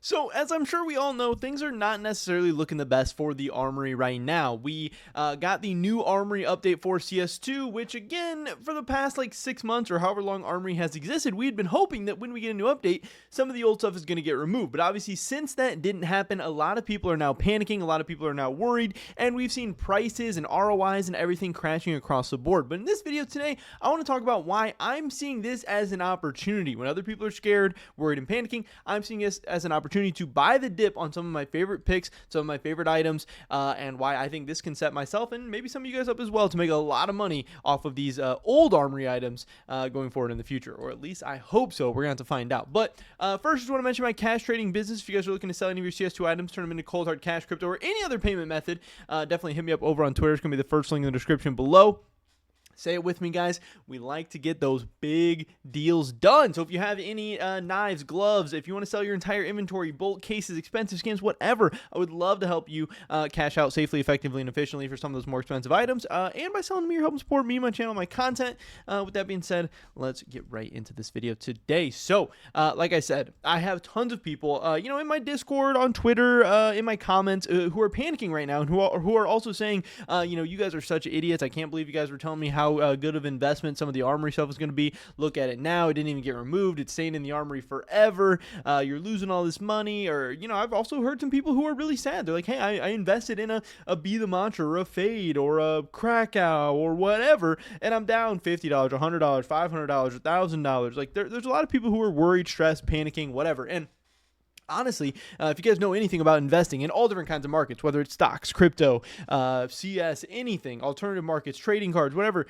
So, as I'm sure we all know, things are not necessarily looking the best for the Armory right now. We got the new Armory update for CS2, which again, for the past like 6 months or however long Armory has existed, we had been hoping that when we get a new update, some of the old stuff is going to get removed. But obviously, since that didn't happen, a lot of people are now panicking, a lot of people are now worried, and we've seen prices and ROIs and everything crashing across the board. But in this video today, I want to talk about why I'm seeing this as an opportunity. When other people are scared, worried, and panicking, I'm seeing this as an opportunity to buy the dip on some of my favorite picks, some of my favorite items, and why I think this can set myself and maybe some of you guys up as well to make a lot of money off of these old Armory items going forward in the future, or at least I hope so. We're going to have to find out. But first, just want to mention my cash trading business. If you guys are looking to sell any of your CS2 items, turn them into cold hard cash, crypto, or any other payment method, definitely hit me up over on Twitter. It's going to be the first link in the description below. Say it with me, guys. We like to get those big deals done. So if you have any knives, gloves, if you want to sell your entire inventory, bulk cases, expensive skins, whatever, I would love to help you cash out safely, effectively, and efficiently for some of those more expensive items. And by selling me, you're helping support me, my channel, my content. With that being said, let's get right into this video today. So, like I said, I have tons of people, in my Discord, on Twitter, in my comments, who are panicking right now, and who are also saying, you guys are such idiots. I can't believe you guys were telling me how good of investment some of the Armory stuff is going to be. Look at it now. It didn't even get removed. It's staying in the Armory forever. You're losing all this money. Or, I've also heard some people who are really sad. They're like, hey, I invested in a Be the Mantra or a Fade or a Krakow or whatever, and I'm down $50, $100, $500, $1,000. Like, there's a lot of people who are worried, stressed, panicking, whatever. And honestly, if you guys know anything about investing in all different kinds of markets, whether it's stocks, crypto, CS, anything, alternative markets, trading cards, whatever,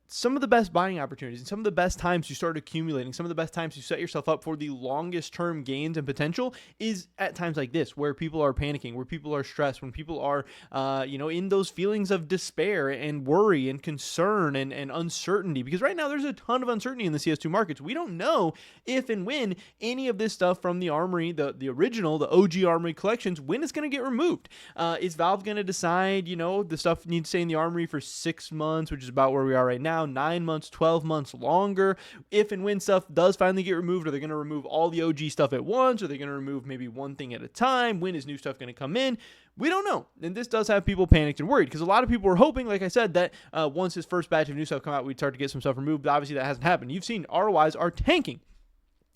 some of the best buying opportunities and some of the best times you start accumulating, some of the best times you set yourself up for the longest term gains and potential is at times like this, where people are panicking, where people are stressed, when people are, in those feelings of despair and worry and concern and uncertainty. Because right now there's a ton of uncertainty in the CS2 markets. We don't know if and when any of this stuff from the Armory, the original, the OG Armory collections, when it's going to get removed. Is Valve going to decide, the stuff needs to stay in the Armory for 6 months, which is about where we are right now, 9 months, 12 months longer? If and when stuff does finally get removed, are they going to remove all the OG stuff at once? Are they going to remove maybe one thing at a time? When is new stuff going to come in? We don't know. And this does have people panicked and worried, because a lot of people were hoping, like I said, that once this first batch of new stuff come out, we'd start to get some stuff removed. But obviously that hasn't happened. You've seen ROIs are tanking.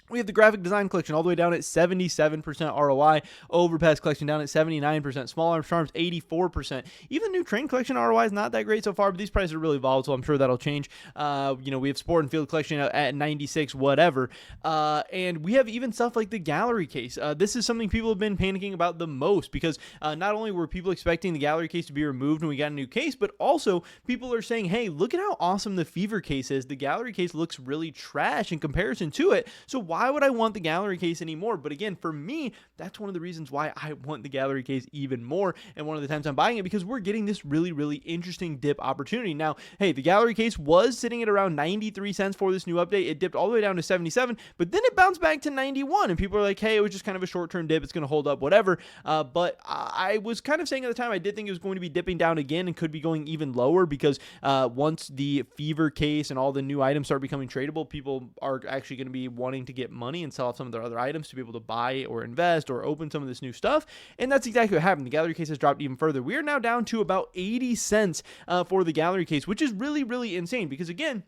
We have the graphic design collection all the way down at 77% ROI. Overpass collection down at 79%. Small arms charms 84%. Even the new train collection ROI is not that great so far, but these prices are really volatile. I'm sure that'll change. We have sport and field collection at 96, whatever. And we have even stuff like the gallery case. This is something people have been panicking about the most, because not only were people expecting the gallery case to be removed when we got a new case, but also people are saying, hey, look at how awesome the fever case is. The gallery case looks really trash in comparison to it. So why would I want the gallery case anymore? But again, for me, that's one of the reasons why I want the gallery case even more, and one of the times I'm buying it, because we're getting this really, really interesting dip opportunity. Now, hey, the gallery case was sitting at around 93 cents for this new update. It dipped all the way down to 77, but then it bounced back to 91, and people are like, hey, it was just kind of a short-term dip. It's going to hold up, whatever. But I was kind of saying at the time, I did think it was going to be dipping down again and could be going even lower, because once the fever case and all the new items start becoming tradable, people are actually going to be wanting to get money and sell off some of their other items to be able to buy or invest or open some of this new stuff. And that's exactly what happened. The gallery case has dropped even further. We are now down to about 80 cents for the gallery case, which is really, really insane, because again,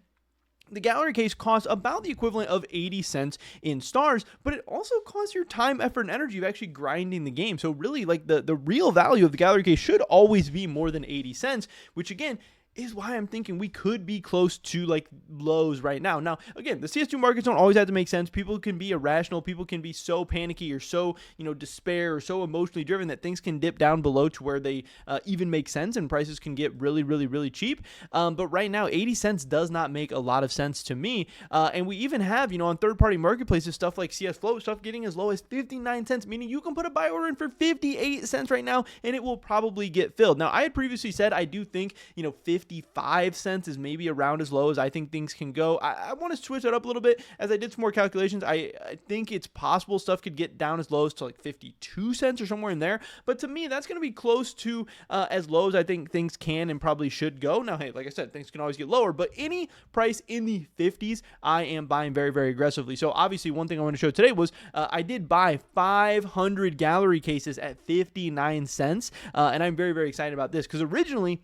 the gallery case costs about the equivalent of 80 cents in stars, but it also costs your time, effort, and energy of actually grinding the game. So really, like, the real value of the gallery case should always be more than 80 cents, which again is why I'm thinking we could be close to like lows right now. Now, again, the CS2 markets don't always have to make sense. People can be irrational. People can be so panicky or so, despair or so emotionally driven that things can dip down below to where they even make sense, and prices can get really, really, really cheap. But right now, 80 cents does not make a lot of sense to me. And we even have, on third-party marketplaces, stuff like CS Float, stuff getting as low as 59 cents, meaning you can put a buy order in for 58 cents right now, and it will probably get filled. Now, I had previously said I do think, 50 55 cents is maybe around as low as I think things can go. I want to switch that up a little bit. As I did some more calculations, I think it's possible stuff could get down as low as to like 52 cents or somewhere in there. But to me, that's going to be close to as low as I think things can and probably should go. Now, hey, like I said, things can always get lower, but any price in the 50s, I am buying very, very aggressively. So obviously, one thing I want to show today was I did buy 500 gallery cases at 59 cents, and I'm very, very excited about this because originally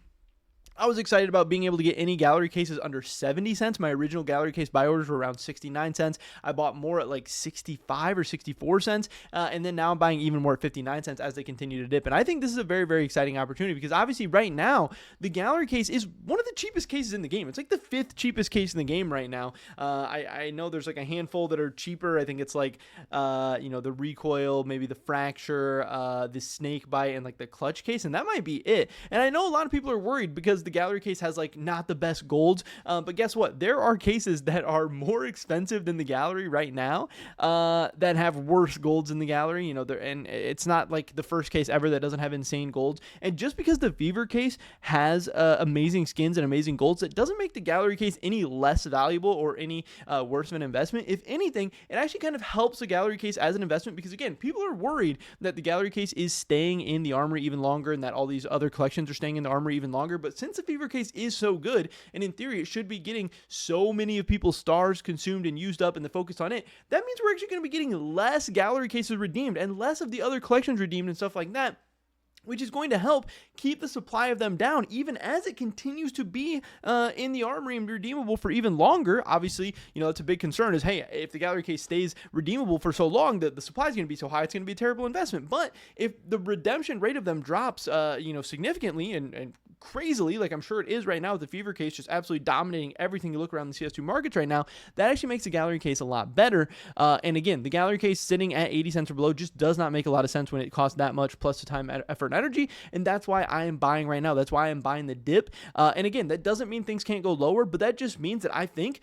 I was excited about being able to get any gallery cases under 70 cents. My original gallery case buy orders were around 69 cents. I bought more at like 65 or 64 cents. And then now I'm buying even more at 59 cents as they continue to dip. And I think this is a very, very exciting opportunity because obviously right now, the gallery case is one of the cheapest cases in the game. It's like the 5th cheapest case in the game right now. I know there's like a handful that are cheaper. I think it's like, the recoil, maybe the fracture, the snake bite, and like the clutch case. And that might be it. And I know a lot of people are worried because the gallery case has like not the best golds, but guess what? There are cases that are more expensive than the gallery right now that have worse golds in the gallery. And it's not like the first case ever that doesn't have insane golds. And just because the Fever case has amazing skins and amazing golds, it doesn't make the gallery case any less valuable or any worse of an investment. If anything, it actually kind of helps the gallery case as an investment because again, people are worried that the gallery case is staying in the Armory even longer and that all these other collections are staying in the Armory even longer. But since the Fever case is so good, and in theory it should be getting so many of people's stars consumed and used up and the focus on it, that means we're actually going to be getting less gallery cases redeemed and less of the other collections redeemed and stuff like that, which is going to help keep the supply of them down even as it continues to be in the Armory and redeemable for even longer. Obviously, it's a big concern is, hey, if the gallery case stays redeemable for so long, the supply is going to be so high, it's going to be a terrible investment. But if the redemption rate of them drops, significantly and crazily, like I'm sure it is right now with the Fever case just absolutely dominating everything you look around the CS2 markets right now, that actually makes the gallery case a lot better. And again, the gallery case sitting at 80 cents or below just does not make a lot of sense when it costs that much plus the time, effort, and energy. And that's why I am buying right now. That's why I'm buying the dip. And again, that doesn't mean things can't go lower, but that just means that I think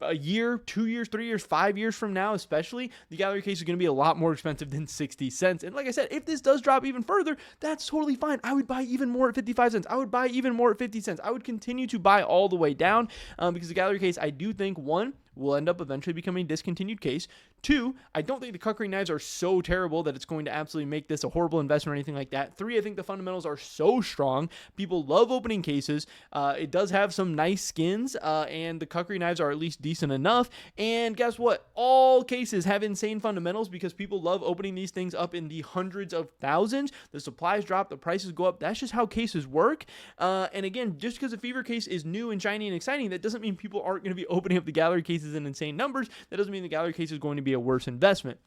a year, 2 years, 3 years, 5 years from now, especially, the gallery case is going to be a lot more expensive than 60 cents. And like I said, if this does drop even further, that's totally fine. I would buy even more at 55 cents. I would buy even more at 50 cents. I would continue to buy all the way down because the gallery case, I do think, one, will end up eventually becoming a discontinued case. 2, I don't think the cut-cream knives are so terrible that it's going to absolutely make this a horrible investment or anything like that. 3, I think the fundamentals are so strong. People love opening cases. It does have some nice skins, and the cut-cream knives are at least decent enough. And guess what? All cases have insane fundamentals because people love opening these things up in the hundreds of thousands. The supplies drop, the prices go up. That's just how cases work. And again, just because a Fever case is new and shiny and exciting, that doesn't mean people aren't going to be opening up the gallery cases in insane numbers. That doesn't mean the gallery case is going to be a worse investment.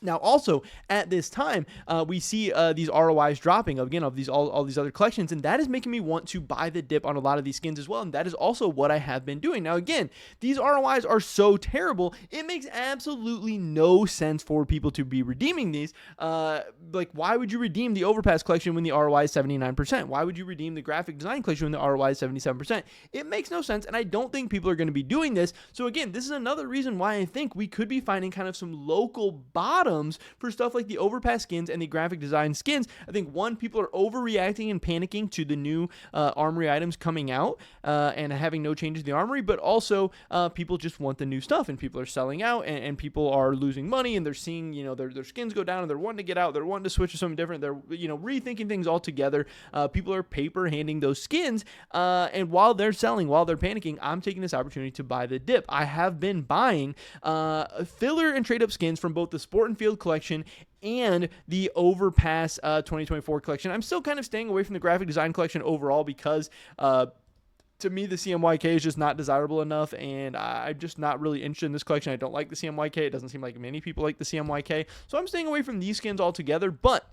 Now, also at this time, we see these ROIs dropping again of these all these other collections, and that is making me want to buy the dip on a lot of these skins as well. And that is also what I have been doing. Now, again, these ROIs are so terrible, it makes absolutely no sense for people to be redeeming these. Like, why would you redeem the Overpass collection when the ROI is 79%? Why would you redeem the Graphic Design collection when the ROI is 77%? It makes no sense, and I don't think people are going to be doing this. So again, this is another reason why I think we could be finding kind of some local bottom for stuff like the Overpass skins and the Graphic Design skins. I think, one, people are overreacting and panicking to the new Armory items coming out and having no changes to the Armory, but also people just want the new stuff, and people are selling out, and people are losing money, and they're seeing their skins go down, and they're wanting to get out, they're wanting to switch to something different, they're rethinking things altogether. People are paper handing those skins, and while they're selling, while they're panicking, I'm taking this opportunity to buy the dip. I have been buying filler and trade up skins from both the Sport and Field collection and the Overpass 2024 collection. I'm still kind of staying away from the Graphic Design collection overall because to me, the CMYK is just not desirable enough, and I'm just not really interested in this collection. I don't like the CMYK. It doesn't seem like many people like the CMYK, so I'm staying away from these skins altogether. But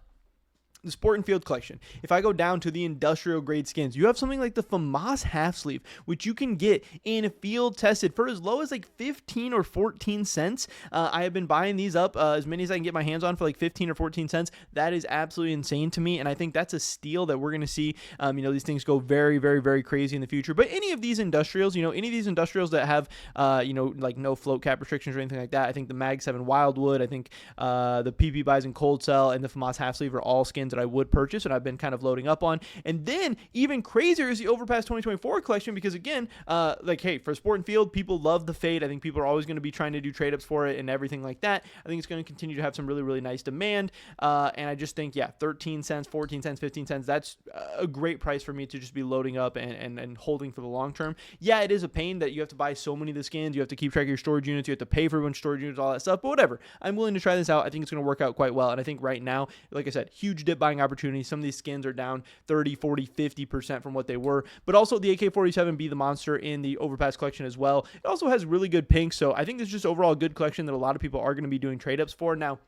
the Sport and Field collection, if I go down to the industrial grade skins, you have something like the FAMAS half sleeve, which you can get in field tested for as low as like 15 or 14 cents. I have been buying these up as many as I can get my hands on for like 15 or 14 cents. That is absolutely insane to me, and I think that's a steal that we're going to see. These things go very, very, very crazy in the future. But any of these industrials, that have, like no float cap restrictions or anything like that, I think the Mag 7 Wildwood, I think the PP Bison Cold Cell, and the FAMAS half sleeve are all skins that that I would purchase and I've been kind of loading up on. And then even crazier is the Overpass 2024 collection, because again, like, hey, for Sport and Field, people love the fade. I think people are always going to be trying to do trade ups for it and everything like that. I think it's going to continue to have some really, really nice demand. And I just think, yeah, 13 cents, 14 cents, 15 cents, that's a great price for me to just be loading up and holding for the long term. Yeah, it is a pain that you have to buy so many of the skins. You have to keep track of your storage units. You have to pay for a bunch of storage units, all that stuff. But whatever. I'm willing to try this out. I think it's going to work out quite well. And I think right now, like I said, huge dip buying opportunity. Some of these skins are down 30, 40, 50% from what they were. But also the AK-47B, the monster in the Overpass collection as well. It also has really good pink. So I think it's just overall a good collection that a lot of people are going to be doing trade ups for. Now,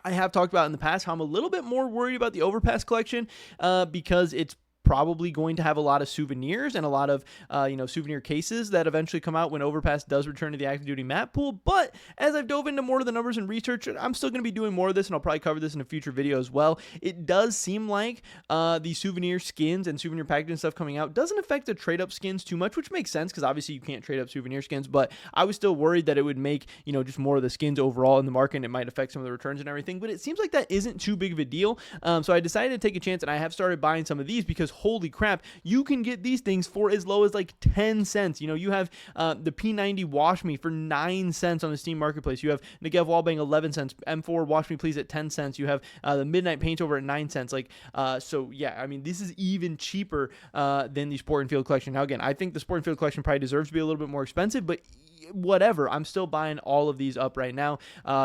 I have talked about in the past how I'm a little bit more worried about the Overpass collection because it's probably going to have a lot of souvenirs and a lot of souvenir cases that eventually come out when Overpass does return to the active duty map pool. But as I've dove into more of the numbers and research, I'm still going to be doing more of this, and I'll probably cover this in a future video as well. It does seem like the souvenir skins and souvenir packaging stuff coming out doesn't affect the trade up skins too much, which makes sense because obviously you can't trade up souvenir skins. But I was still worried that it would make just more of the skins overall in the market, and it might affect some of the returns and everything. But it seems like that isn't too big of a deal. So I decided to take a chance, and I have started buying some of these because holy crap, you can get these things for as low as like 10 cents. You have the P90 Wash Me for 9 cents on the Steam Marketplace. You have Negev Wallbang 11 cents, M4 Wash Me Please at 10 cents. You have the Midnight Paint Over at 9 cents. So yeah, I mean, this is even cheaper than the Sport and Field collection. Now again, I think the Sport and Field collection probably deserves to be a little bit more expensive, but whatever, I'm still buying all of these up right now.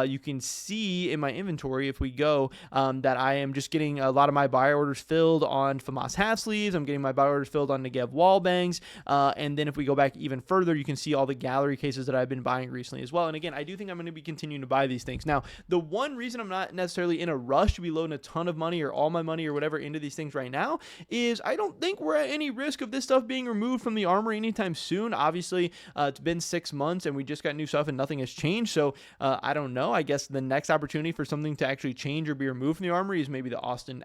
You can see in my inventory, if we go, that I am just getting a lot of my buy orders filled on FAMAS half sleeves. I'm getting my buy orders filled on Negev Wallbangs. And then if we go back even further, you can see all the gallery cases that I've been buying recently as well. And again, I do think I'm going to be continuing to buy these things. Now, the one reason I'm not necessarily in a rush to be loading a ton of money or all my money or whatever into these things right now is I don't think we're at any risk of this stuff being removed from the Armory anytime soon. Obviously, it's been 6 months and we just got new stuff and nothing has changed. So I don't know. I guess the next opportunity for something to actually change or be removed from the Armory is maybe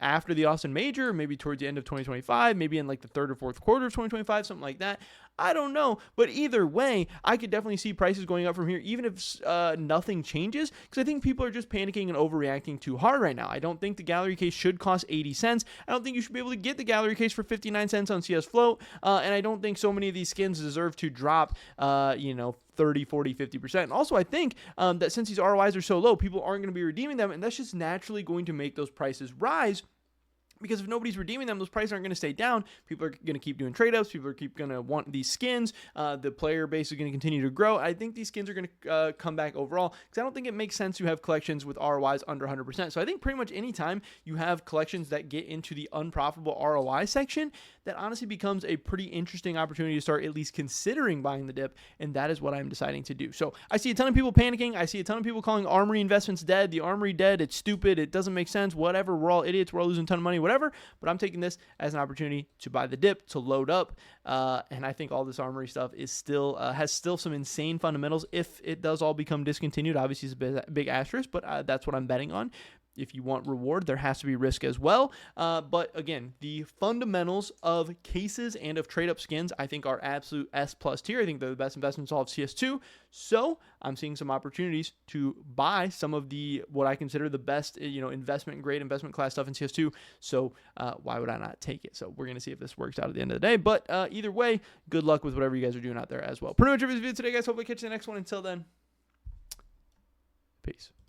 after the Austin Major, or maybe towards the end of 2025, maybe in like the third or fourth quarter of 2025, something like that. I don't know, but either way, I could definitely see prices going up from here, even if nothing changes, because I think people are just panicking and overreacting too hard right now. I don't think the gallery case should cost 80 cents. I don't think you should be able to get the gallery case for 59 cents on CS Float, and I don't think so many of these skins deserve to drop, 30, 40, 50%. And also, I think that since these ROIs are so low, people aren't going to be redeeming them, and that's just naturally going to make those prices rise. Because if nobody's redeeming them, those prices aren't going to stay down. People are going to keep doing trade-ups. People are going to want these skins. The player base is going to continue to grow. I think these skins are going to come back overall because I don't think it makes sense to have collections with ROIs under 100%. So I think pretty much any time you have collections that get into the unprofitable ROI section, that honestly becomes a pretty interesting opportunity to start at least considering buying the dip, and that is what I'm deciding to do. So I see a ton of people panicking. I see a ton of people calling Armory investments dead. The Armory dead. It's stupid. It doesn't make sense. Whatever. We're all idiots. We're all losing a ton of money. Whatever. But I'm taking this as an opportunity to buy the dip, to load up, and I think all this Armory stuff is still has some insane fundamentals. If it does all become discontinued, obviously it's a big asterisk, but that's what I'm betting on. If you want reward, there has to be risk as well. But again, the fundamentals of cases and of trade-up skins, I think, are absolute S+ tier. I think they're the best investments all of CS2. So I'm seeing some opportunities to buy some of what I consider the best, investment grade, investment class stuff in CS2. So why would I not take it? So we're going to see if this works out at the end of the day. But either way, good luck with whatever you guys are doing out there as well. Pretty much every video today, guys. Hopefully catch you in the next one. Until then, peace.